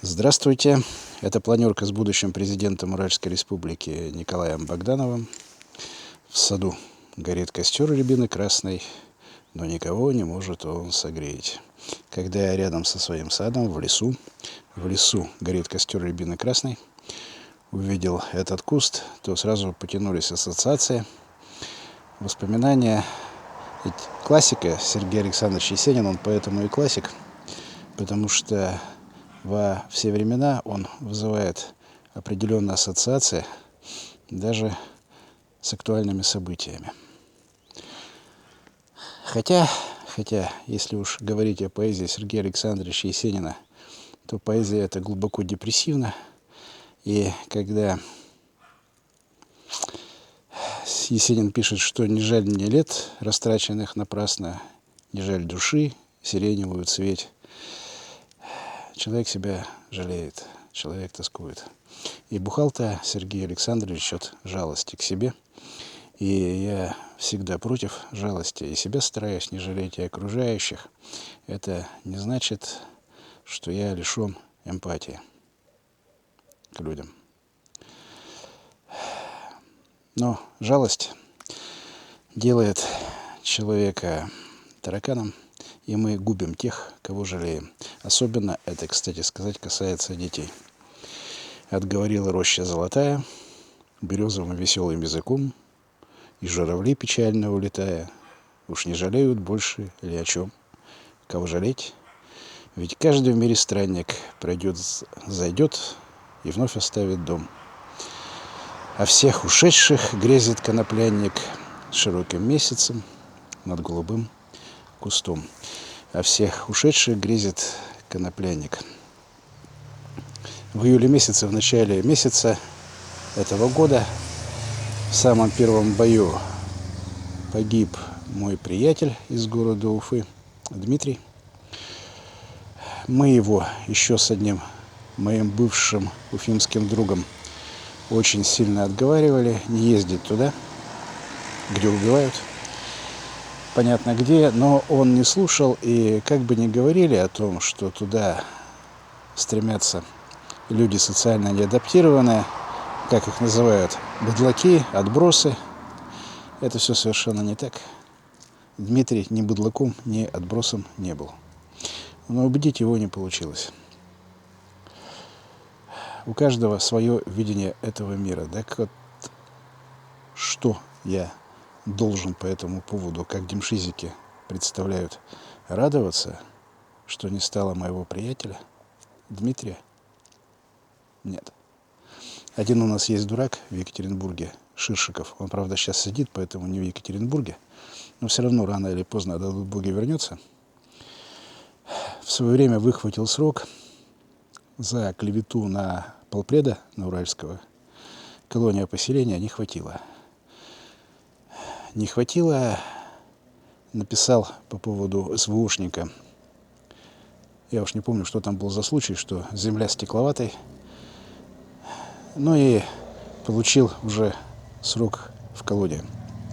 Здравствуйте! Это планерка с будущим президентом Уральской Республики Николаем Богдановым. В саду горит костер рябины красной, но никого не может он согреть. Когда я рядом со своим садом в лесу горит костер рябины красной, увидел этот куст, то сразу потянулись ассоциации, воспоминания. Ведь классика Сергей Александрович Есенин, он поэтому и классик, потому что во все времена он вызывает определенные ассоциации даже с актуальными событиями. Хотя, если уж говорить о поэзии Сергея Александровича Есенина, то поэзия эта глубоко депрессивна. И когда Есенин пишет, что не жаль мне лет, растраченных напрасно, не жаль души, сиреневую цветь, человек себя жалеет, человек тоскует. И бухал-то Сергей Александрович от жалости к себе. И я всегда против жалости. И себя стараюсь не жалеть, и окружающих. Это не значит, что я лишен эмпатии к людям. Но жалость делает человека тараканом, и мы губим тех, кого жалеем. Особенно это, кстати сказать, касается детей. Отговорила роща золотая березовым веселым языком, и журавли, печально улетая, уж не жалеют больше ли о чем? Кого жалеть? Ведь каждый в мире странник пройдет, зайдет и вновь оставит дом. А всех ушедших грезит коноплянник широким месяцем над голубым кустом. А всех ушедших грезит коноплянник. В июле месяце, в начале месяца этого года, в самом первом бою погиб мой приятель из города Уфы, Дмитрий. Мы его еще с одним моим бывшим уфимским другом очень сильно отговаривали не ездить туда, где убивают. Понятно где, но он не слушал, и как бы ни говорили о том, что туда стремятся люди социально неадаптированные, как их называют, быдлаки, отбросы, это все совершенно не так. Дмитрий ни быдлаком, ни отбросом не был. Но убедить его не получилось. У каждого свое видение этого мира. Так вот, что я должен по этому поводу, как демшизики представляют, радоваться, что не стало моего приятеля Дмитрия? Нет. Один у нас есть дурак в Екатеринбурге, Ширшиков. Он, правда, сейчас сидит, поэтому не в Екатеринбурге. Но все равно рано или поздно, дадут боги, вернется. В свое время выхватил срок за клевету на полпреда, на Уральского. Колония поселения не хватило. Не хватило, написал по поводу СВОшника. Я уж не помню, что там был за случай, что земля стекловатой. Ну и получил уже срок в колонии.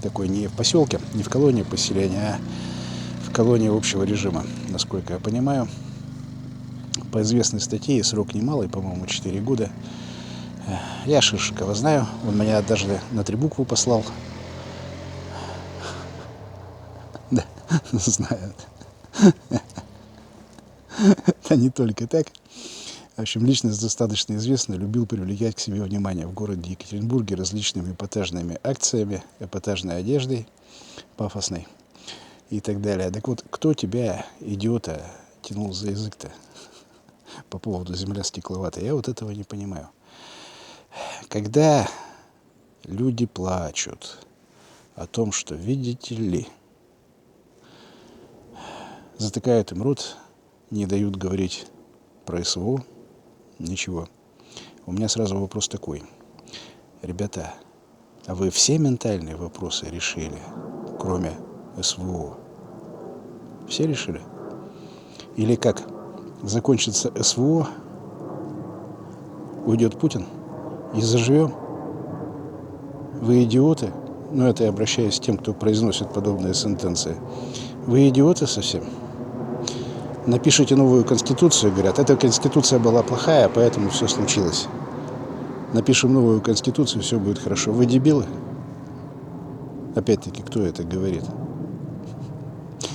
Такой не в поселке, не в колонии поселения, а в колонии общего режима, насколько я понимаю. По известной статье срок немалый, по-моему, 4 года. Я Ширшикова знаю, он меня однажды на 3 буквы послал. Да, знаю. Да не только так. В общем, личность достаточно известная, любил привлекать к себе внимание в городе Екатеринбурге различными эпатажными акциями, эпатажной одеждой, пафосной и так далее. Так вот, кто тебя, идиота, тянул за язык-то по поводу земля стекловатая? Я вот этого не понимаю. Когда люди плачут о том, что, видите ли, затыкают им рот, не дают говорить про СВО, ничего. У меня сразу вопрос такой. Ребята, а вы все ментальные вопросы решили, кроме СВО? Все решили? Или как? Закончится СВО, уйдет Путин, и заживем? Вы идиоты? Ну, это я обращаюсь к тем, кто произносит подобные сентенции. Вы идиоты совсем? Напишите новую конституцию, говорят, эта конституция была плохая, поэтому все случилось. Напишем новую конституцию, все будет хорошо. Вы дебилы? Опять-таки, кто это говорит?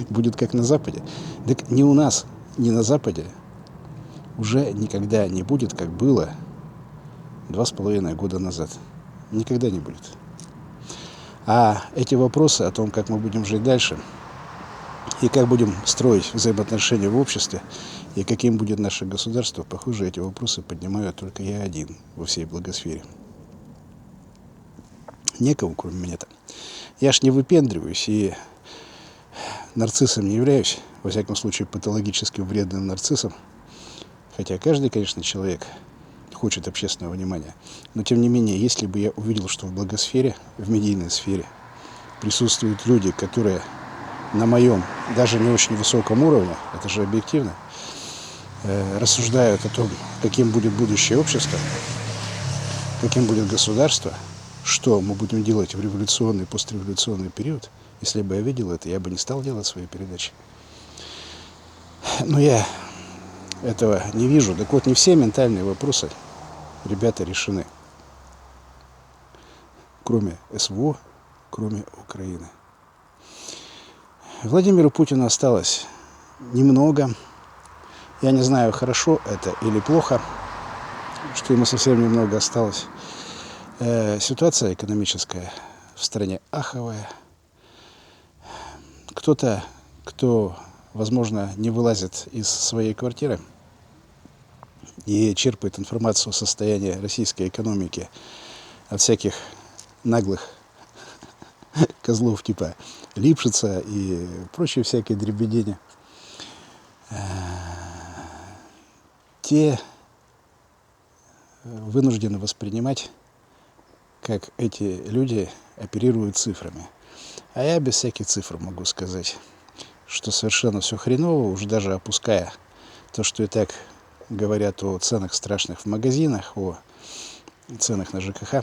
Будет как на Западе? Так ни у нас, ни на Западе уже никогда не будет, как было 2,5 года назад. Никогда не будет. А эти вопросы о том, как мы будем жить дальше, и как будем строить взаимоотношения в обществе, и каким будет наше государство, похоже, эти вопросы поднимаю только я один во всей благосфере. Некого, кроме меня-то. Я ж не выпендриваюсь и нарциссом не являюсь, во всяком случае патологически вредным нарциссом. Хотя каждый, конечно, человек хочет общественного внимания. Но тем не менее, если бы я увидел, что в благосфере, в медийной сфере присутствуют люди, которые на моем, даже не очень высоком уровне, это же объективно, рассуждают о том, каким будет будущее общество, каким будет государство, что мы будем делать в революционный и постреволюционный период. Если бы я видел это, я бы не стал делать свои передачи. Но я этого не вижу. Так вот, не все ментальные вопросы, ребята, решены. Кроме СВО, кроме Украины. Владимиру Путину осталось немного. Я не знаю, хорошо это или плохо, что ему совсем немного осталось. Ситуация экономическая в стране аховая. Кто-то, кто, возможно, не вылазит из своей квартиры и черпает информацию о состоянии российской экономики от всяких наглых козлов типа Липшица и прочие всякие дребедени, те вынуждены воспринимать, как эти люди оперируют цифрами. А я без всяких цифр могу сказать, что совершенно все хреново, уж даже опуская то, что и так говорят о ценах страшных в магазинах, о ценах на ЖКХ.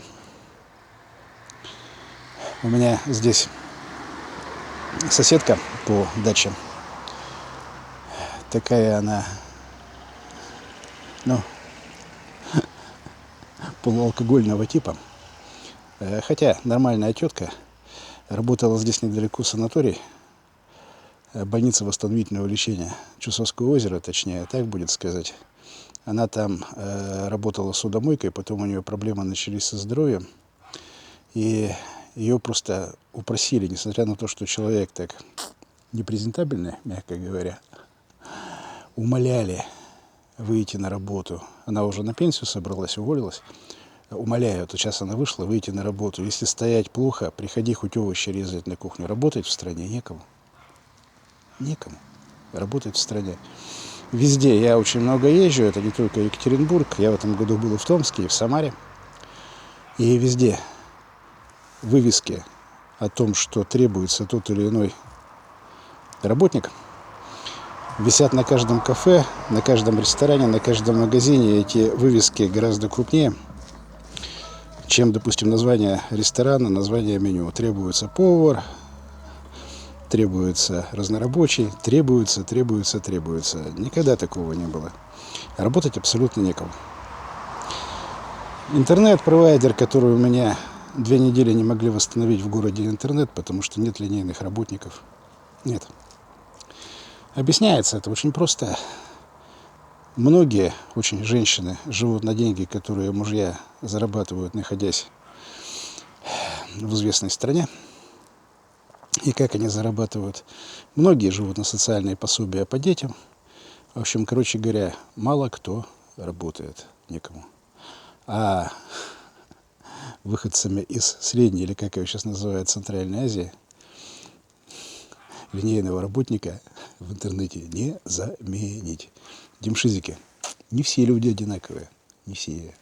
У меня здесь соседка по даче. Такая она, полуалкогольного типа. Хотя нормальная тетка. Работала здесь недалеко санаторий, больница восстановительного лечения, Чусовское озеро, точнее, так будет сказать. Она там работала судомойкой, потом у нее проблемы начались со здоровьем. И ее просто упросили, несмотря на то, что человек так непрезентабельный, мягко говоря, умоляли выйти на работу. Она уже на пенсию собралась, уволилась. Умоляю, то сейчас она вышла, выйти на работу. Если стоять плохо, приходи хоть овощи резать на кухню. Работать в стране некому. Некому работать в стране. Везде я очень много езжу, это не только Екатеринбург. Я в этом году был и в Томске, и в Самаре. И везде вывески о том, что требуется тот или иной работник, висят на каждом кафе, на каждом ресторане, на каждом магазине. Эти вывески гораздо крупнее, чем, допустим, название ресторана, название меню. Требуется повар, требуется разнорабочий, требуется. Никогда такого не было. Работать абсолютно некому. Интернет-провайдер, который у меня 2 недели не могли восстановить в городе интернет, потому что нет линейных работников. Нет. Объясняется это очень просто. Многие очень женщины живут на деньги, которые мужья зарабатывают, находясь в известной стране. И как они зарабатывают? Многие живут на социальные пособия по детям. В общем, короче говоря, мало кто работает, некому. А выходцами из Средней, или как ее сейчас называют, Центральной Азии, линейного работника в интернете не заменить. Демшизики. Не все люди одинаковые. Не все.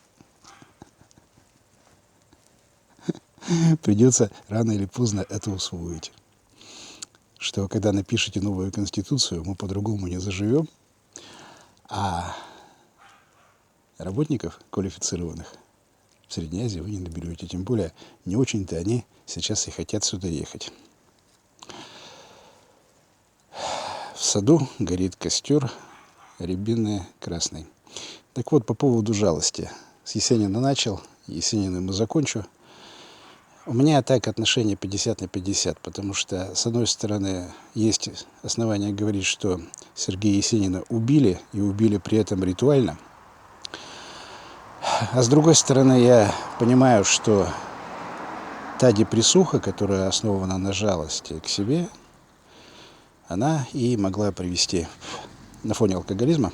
Придется рано или поздно это усвоить. Что когда напишите новую конституцию, мы по-другому не заживем. А работников квалифицированных в Средней Азии вы не наберете. Тем более, не очень-то они сейчас и хотят сюда ехать. В саду горит костер рябины красный. Так вот, по поводу жалости. С Есенина начал, Есениным и закончу. У меня так отношение 50 на 50, потому что, с одной стороны, есть основания говорить, что Сергея Есенина убили, и убили при этом ритуально. А с другой стороны, я понимаю, что та депрессуха, которая основана на жалости к себе, она и могла привести на фоне алкоголизма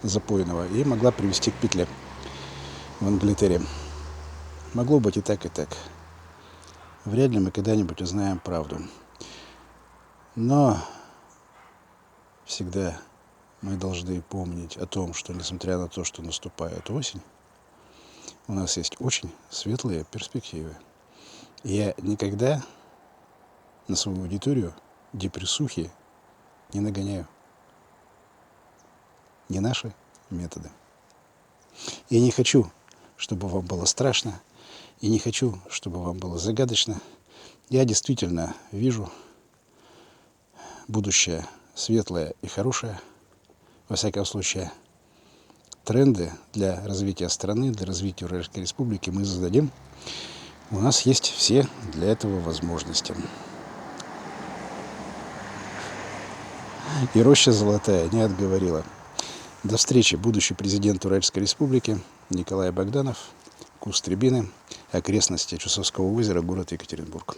запойного, и могла привести к петле в Англитере. Могло быть и так, и так. Вряд ли мы когда-нибудь узнаем правду. Но всегда мы должны помнить о том, что несмотря на то, что наступает осень, у нас есть очень светлые перспективы. И я никогда на свою аудиторию депрессухи не нагоняю. Не наши методы. Я не хочу, чтобы вам было страшно, и не хочу, чтобы вам было загадочно. Я действительно вижу будущее светлое и хорошее. Во всяком случае, тренды для развития страны, для развития Уральской Республики мы зададим. У нас есть все для этого возможности. И роща золотая не отговорила. До встречи. Будущий президент Уральской Республики Николай Богданов, куст рябины, окрестности Чусовского озера, город Екатеринбург.